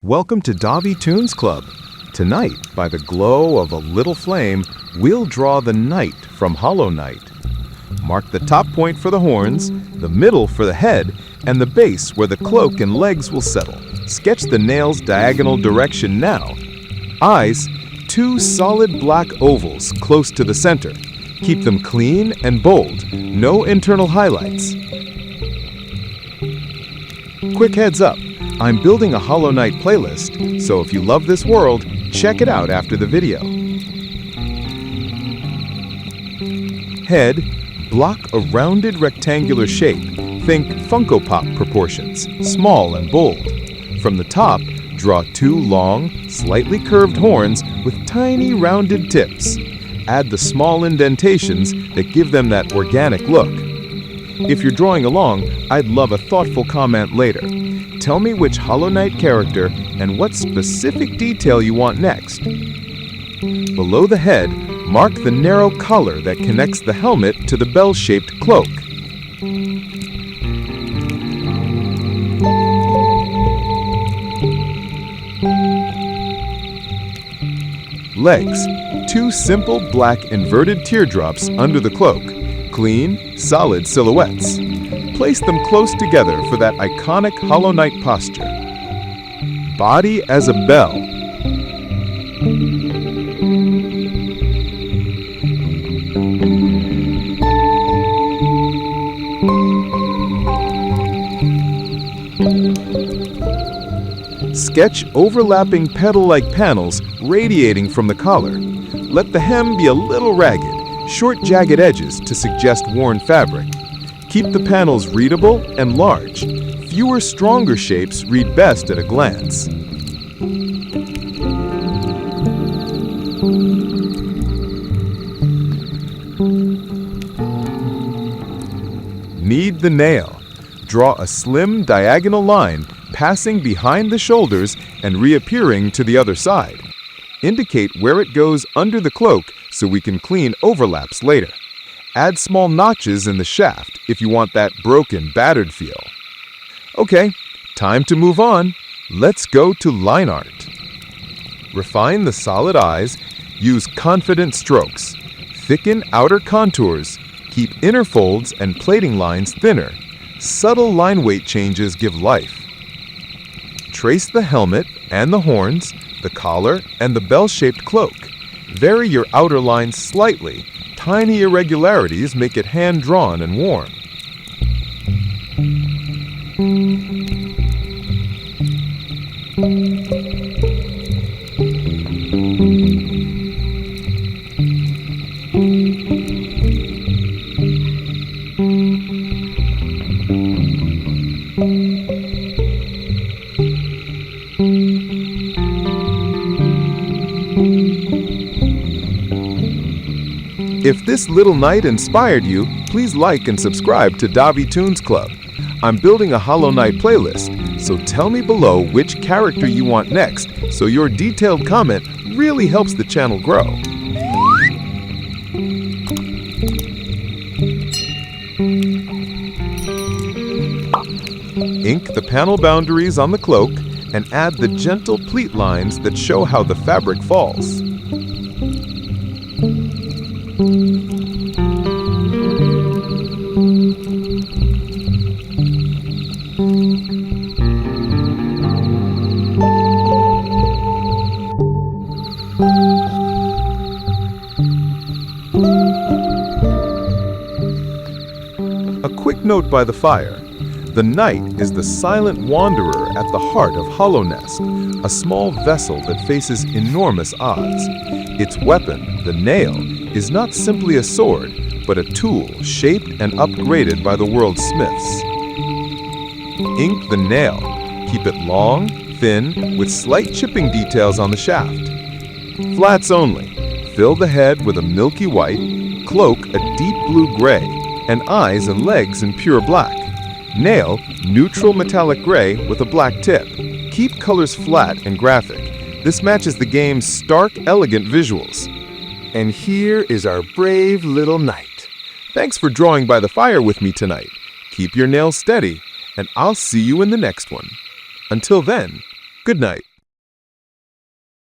Welcome to Davi Tunes Club. Tonight, by the glow of a little flame, we'll draw the knight from Hollow Knight. Mark the top point for the horns, the middle for the head, and the base where the cloak and legs will settle. Sketch the nail's diagonal direction now. Eyes, 2 solid black ovals close to the center. Keep them clean and bold, no internal highlights. Quick heads up, I'm building a Hollow Knight playlist, so if you love this world, check it out after the video. Head, block a rounded rectangular shape. Think Funko Pop proportions, small and bold. From the top, draw 2 long, slightly curved horns with tiny rounded tips. Add the small indentations that give them that organic look. If you're drawing along, I'd love a thoughtful comment later. Tell me which Hollow Knight character and what specific detail you want next. Below the head, mark the narrow collar that connects the helmet to the bell-shaped cloak. Legs, 2 simple black inverted teardrops under the cloak. Clean, solid silhouettes. Place them close together for that iconic Hollow Knight posture. Body as a bell. Sketch overlapping petal-like panels radiating from the collar. Let the hem be a little ragged, short jagged edges to suggest worn fabric. Keep the panels readable and large. Fewer, stronger shapes read best at a glance. Knead the nail. Draw a slim diagonal line passing behind the shoulders and reappearing to the other side. Indicate where it goes under the cloak so we can clean overlaps later. Add small notches in the shaft if you want that broken, battered feel. Okay, time to move on. Let's go to line art. Refine the solid eyes. Use confident strokes. Thicken outer contours. Keep inner folds and plating lines thinner. Subtle line weight changes give life. Trace the helmet and the horns, the collar, and the bell-shaped cloak. Vary your outer lines slightly. Tiny irregularities make it hand-drawn and warm. If this little knight inspired you, please like and subscribe to Davi Tunes Club. I'm building a Hollow Knight playlist, so tell me below which character you want next, so your detailed comment really helps the channel grow. Ink the panel boundaries on the cloak and add the gentle pleat lines that show how the fabric falls. A quick note by the fire. The knight is the silent wanderer at the heart of Hallownest, a small vessel that faces enormous odds. Its weapon, the nail, is not simply a sword, but a tool shaped and upgraded by the world's smiths. Ink the nail. Keep it long, thin, with slight chipping details on the shaft. Flats only. Fill the head with a milky white, cloak a deep blue gray, and eyes and legs in pure black. Nail, neutral metallic gray with a black tip. Keep colors flat and graphic. This matches the game's stark, elegant visuals. And here is our brave little knight. Thanks for drawing by the fire with me tonight. Keep your nails steady, and I'll see you in the next one. Until then, good night.